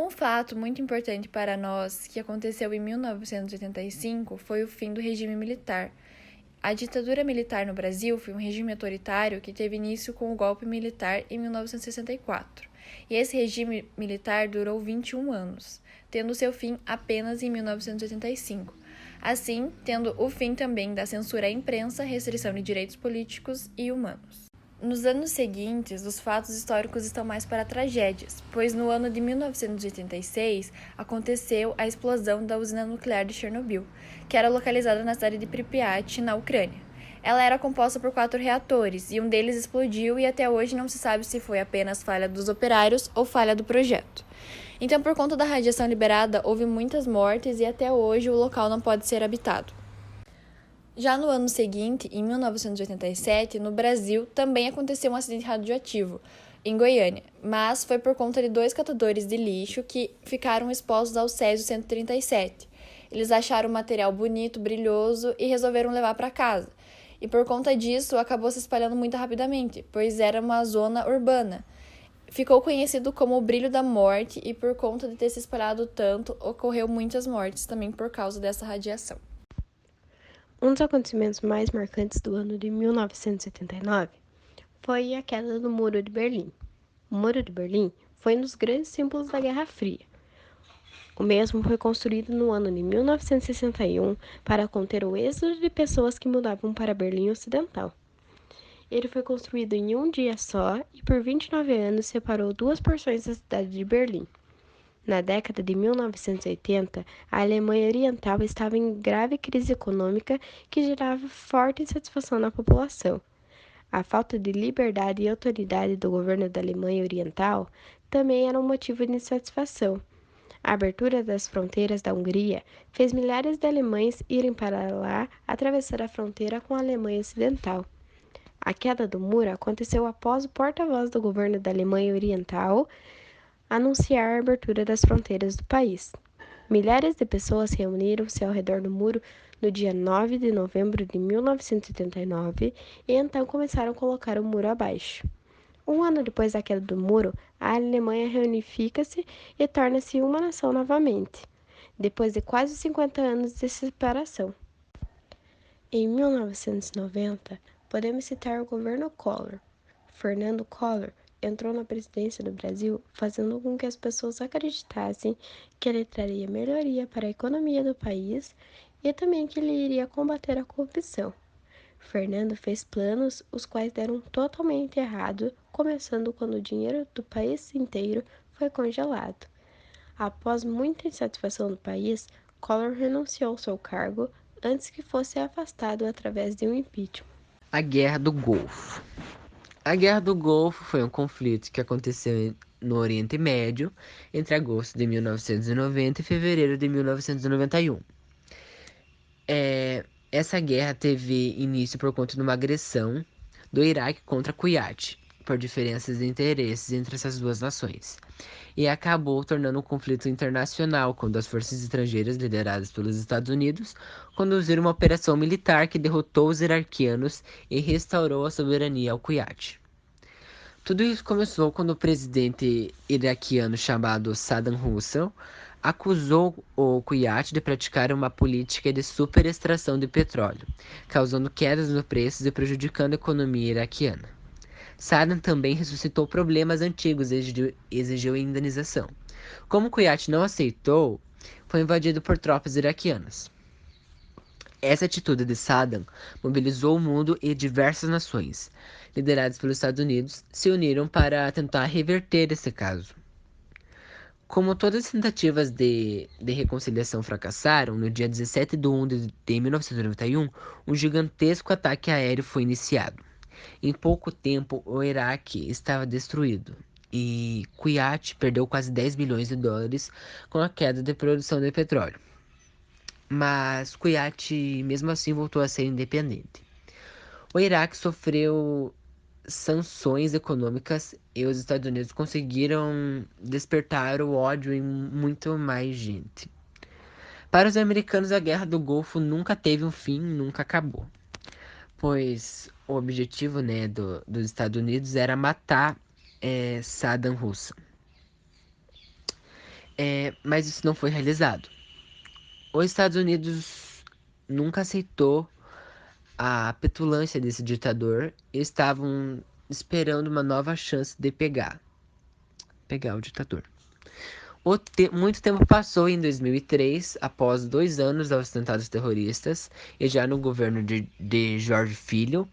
Um fato muito importante para nós que aconteceu em 1985 foi o fim do regime militar. A ditadura militar no Brasil foi um regime autoritário que teve início com o golpe militar em 1964. E esse regime militar durou 21 anos, tendo seu fim apenas em 1985. Assim, tendo o fim também da censura à imprensa, restrição de direitos políticos e humanos. Nos anos seguintes, os fatos históricos estão mais para tragédias, pois no ano de 1986 aconteceu a explosão da usina nuclear de Chernobyl, que era localizada na cidade de Pripyat, na Ucrânia. Ela era composta por 4 reatores, e um deles explodiu e até hoje não se sabe se foi apenas falha dos operários ou falha do projeto. Então, por conta da radiação liberada, houve muitas mortes e até hoje o local não pode ser habitado. Já no ano seguinte, em 1987, no Brasil, também aconteceu um acidente radioativo, em Goiânia, mas foi por conta de 2 catadores de lixo que ficaram expostos ao Césio-137. Eles acharam o material bonito, brilhoso e resolveram levar para casa. E por conta disso, acabou se espalhando muito rapidamente, pois era uma zona urbana. Ficou conhecido como o brilho da morte e por conta de ter se espalhado tanto, ocorreu muitas mortes também por causa dessa radiação. Um dos acontecimentos mais marcantes do ano de 1979 foi a queda do Muro de Berlim. O Muro de Berlim foi um dos grandes símbolos da Guerra Fria. O mesmo foi construído no ano de 1961 para conter o êxodo de pessoas que mudavam para Berlim Ocidental. Ele foi construído em um dia só e por 29 anos separou 2 porções da cidade de Berlim. Na década de 1980, a Alemanha Oriental estava em grave crise econômica que gerava forte insatisfação na população. A falta de liberdade e autoridade do governo da Alemanha Oriental também era um motivo de insatisfação. A abertura das fronteiras da Hungria fez milhares de alemães irem para lá atravessar a fronteira com a Alemanha Ocidental. A queda do muro aconteceu após o porta-voz do governo da Alemanha Oriental anunciar a abertura das fronteiras do país. Milhares de pessoas reuniram-se ao redor do muro no dia 9 de novembro de 1989 e então começaram a colocar o muro abaixo. Um ano depois da queda do muro, a Alemanha reunifica-se e torna-se uma nação novamente, depois de quase 50 anos de separação. Em 1990, podemos citar o governo Collor. Fernando Collor entrou na presidência do Brasil fazendo com que as pessoas acreditassem que ele traria melhoria para a economia do país e também que ele iria combater a corrupção. Fernando fez planos os quais deram totalmente errado, começando quando o dinheiro do país inteiro foi congelado. Após muita insatisfação do país, Collor renunciou ao seu cargo antes que fosse afastado através de um impeachment. A Guerra do Golfo. A Guerra do Golfo foi um conflito que aconteceu no Oriente Médio entre agosto de 1990 e fevereiro de 1991. Essa guerra teve início por conta de uma agressão do Iraque contra Kuwait, por diferenças de interesses entre essas duas nações, e acabou tornando um conflito internacional quando as forças estrangeiras lideradas pelos Estados Unidos conduziram uma operação militar que derrotou os iraquianos e restaurou a soberania ao Kuwait. Tudo isso começou quando o presidente iraquiano chamado Saddam Hussein acusou o Kuwait de praticar uma política de superextração de petróleo, causando quedas nos preços e prejudicando a economia iraquiana. Saddam também ressuscitou problemas antigos e exigiu indenização. Como o Kuwait não aceitou, foi invadido por tropas iraquianas. Essa atitude de Saddam mobilizou o mundo e diversas nações, lideradas pelos Estados Unidos, se uniram para tentar reverter esse caso. Como todas as tentativas de reconciliação fracassaram, no dia 17 de 1 de 1991, um gigantesco ataque aéreo foi iniciado. Em pouco tempo, o Iraque estava destruído e Kuwait perdeu quase 10 bilhões de dólares com a queda de produção de petróleo. Mas Kuwait, mesmo assim, voltou a ser independente. O Iraque sofreu sanções econômicas e os Estados Unidos conseguiram despertar o ódio em muito mais gente. Para os americanos, a Guerra do Golfo nunca teve um fim, nunca acabou, pois o objetivo, né, dos Estados Unidos era matar Saddam Hussein. mas isso não foi realizado. Os Estados Unidos nunca aceitou a petulância desse ditador e estavam esperando uma nova chance de pegar o ditador. Muito tempo passou em 2003, após 2 anos dos atentados terroristas, e já no governo de George Filho,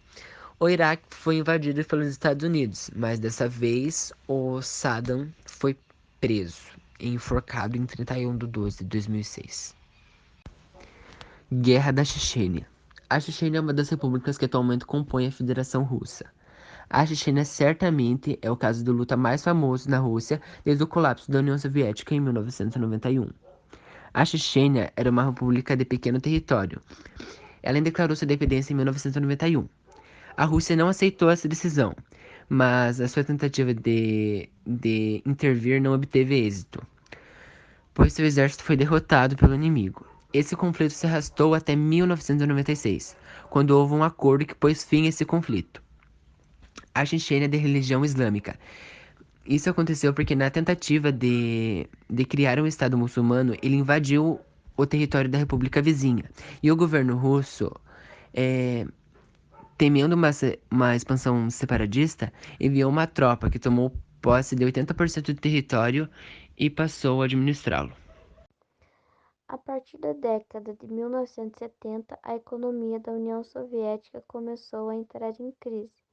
o Iraque foi invadido pelos Estados Unidos, mas dessa vez o Saddam foi preso e enforcado em 31 de 12 de 2006. Guerra da Chechênia. A Chechênia é uma das repúblicas que atualmente compõem a Federação Russa. A Chechênia certamente é o caso de luta mais famoso na Rússia desde o colapso da União Soviética em 1991. A Chechênia era uma república de pequeno território. Ela declarou sua independência em 1991. A Rússia não aceitou essa decisão, mas a sua tentativa de intervir não obteve êxito, pois seu exército foi derrotado pelo inimigo. Esse conflito se arrastou até 1996, quando houve um acordo que pôs fim a esse conflito. A Chechênia é de religião islâmica. Isso aconteceu porque na tentativa de criar um Estado muçulmano, ele invadiu o território da república vizinha. E o governo russo, temendo uma expansão separatista, enviou uma tropa que tomou posse de 80% do território e passou a administrá-lo. A partir da década de 1970, a economia da União Soviética começou a entrar em crise.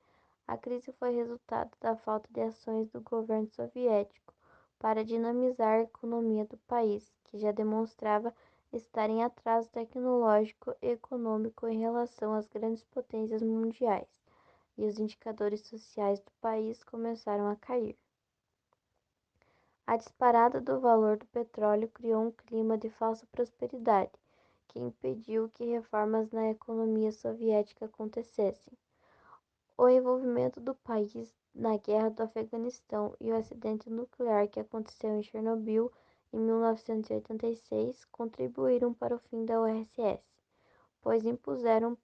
A crise foi resultado da falta de ações do governo soviético para dinamizar a economia do país, que já demonstrava estar em atraso tecnológico e econômico em relação às grandes potências mundiais, e os indicadores sociais do país começaram a cair. A disparada do valor do petróleo criou um clima de falsa prosperidade, que impediu que reformas na economia soviética acontecessem. O envolvimento do país na Guerra do Afeganistão e o acidente nuclear que aconteceu em Chernobyl em 1986 contribuíram para o fim da URSS, pois impuseram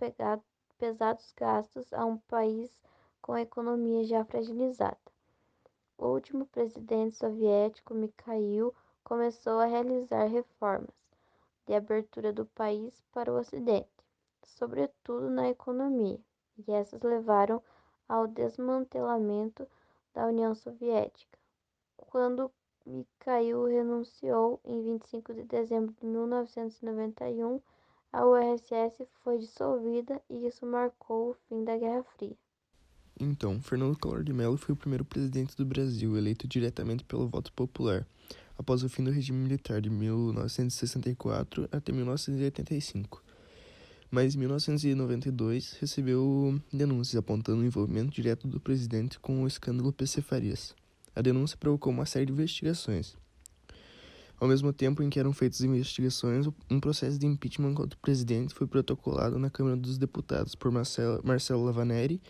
pesados gastos a um país com a economia já fragilizada. O último presidente soviético, Mikhail, começou a realizar reformas de abertura do país para o Ocidente, sobretudo na economia, e essas levaram ao desmantelamento da União Soviética. Quando Mikhail renunciou em 25 de dezembro de 1991, a URSS foi dissolvida e isso marcou o fim da Guerra Fria. Então, Fernando Collor de Mello foi o primeiro presidente do Brasil, eleito diretamente pelo voto popular, após o fim do regime militar de 1964 até 1985. Mas em 1992 recebeu denúncias apontando o envolvimento direto do presidente com o escândalo PC Farias. A denúncia provocou uma série de investigações. Ao mesmo tempo em que eram feitas investigações, um processo de impeachment contra o presidente foi protocolado na Câmara dos Deputados por Marcelo Lavaneri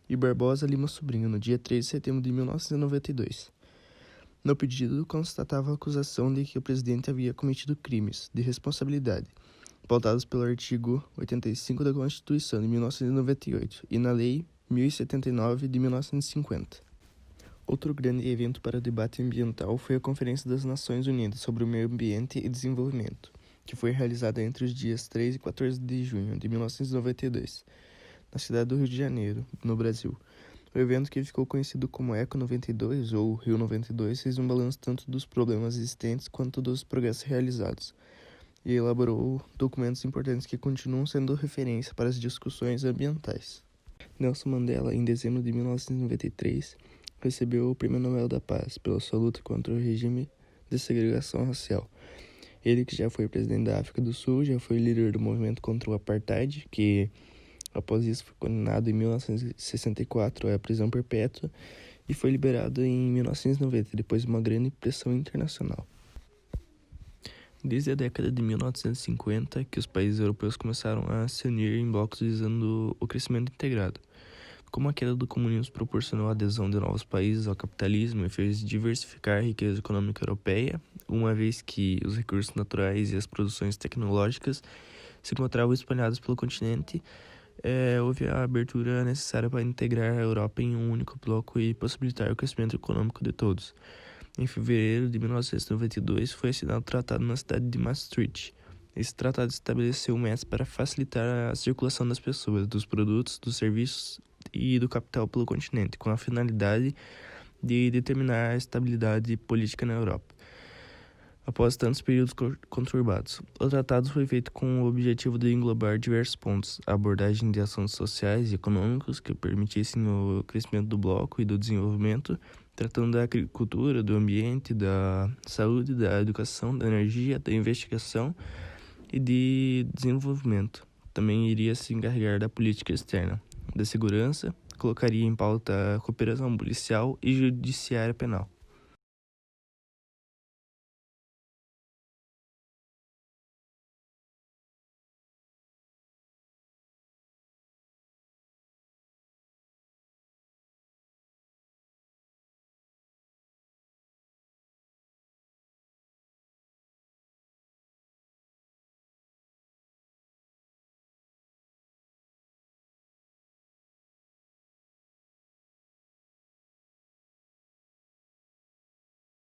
e Barbosa Lima Sobrinho, no dia 3 de setembro de 1992. No pedido, constatava a acusação de que o presidente havia cometido crimes de responsabilidade, pautados pelo artigo 85 da Constituição de 1998 e na Lei 1079 de 1950. Outro grande evento para o debate ambiental foi a Conferência das Nações Unidas sobre o Meio Ambiente e Desenvolvimento, que foi realizada entre os dias 3 e 14 de junho de 1992, na cidade do Rio de Janeiro, no Brasil. O evento, que ficou conhecido como Eco 92 ou Rio 92, fez um balanço tanto dos problemas existentes quanto dos progressos realizados, e elaborou documentos importantes que continuam sendo referência para as discussões ambientais. Nelson Mandela, em dezembro de 1993, recebeu o Prêmio Nobel da Paz pela sua luta contra o regime de segregação racial. Ele, que já foi presidente da África do Sul, já foi líder do movimento contra o Apartheid, que após isso foi condenado em 1964 à prisão perpétua e foi liberado em 1990, depois de uma grande pressão internacional. Desde a década de 1950, que os países europeus começaram a se unir em blocos visando o crescimento integrado. Como a queda do comunismo proporcionou a adesão de novos países ao capitalismo e fez diversificar a riqueza econômica europeia, uma vez que os recursos naturais e as produções tecnológicas se encontravam espalhados pelo continente, houve a abertura necessária para integrar a Europa em um único bloco e possibilitar o crescimento econômico de todos. Em fevereiro de 1992, foi assinado o tratado na cidade de Maastricht. Esse tratado estabeleceu metas para facilitar a circulação das pessoas, dos produtos, dos serviços e do capital pelo continente, com a finalidade de determinar a estabilidade política na Europa. Após tantos períodos conturbados, o tratado foi feito com o objetivo de englobar diversos pontos, a abordagem de assuntos sociais e econômicos que permitissem o crescimento do bloco e do desenvolvimento, tratando da agricultura, do ambiente, da saúde, da educação, da energia, da investigação e de desenvolvimento. Também iria se encarregar da política externa, da segurança, colocaria em pauta a cooperação policial e judiciária penal.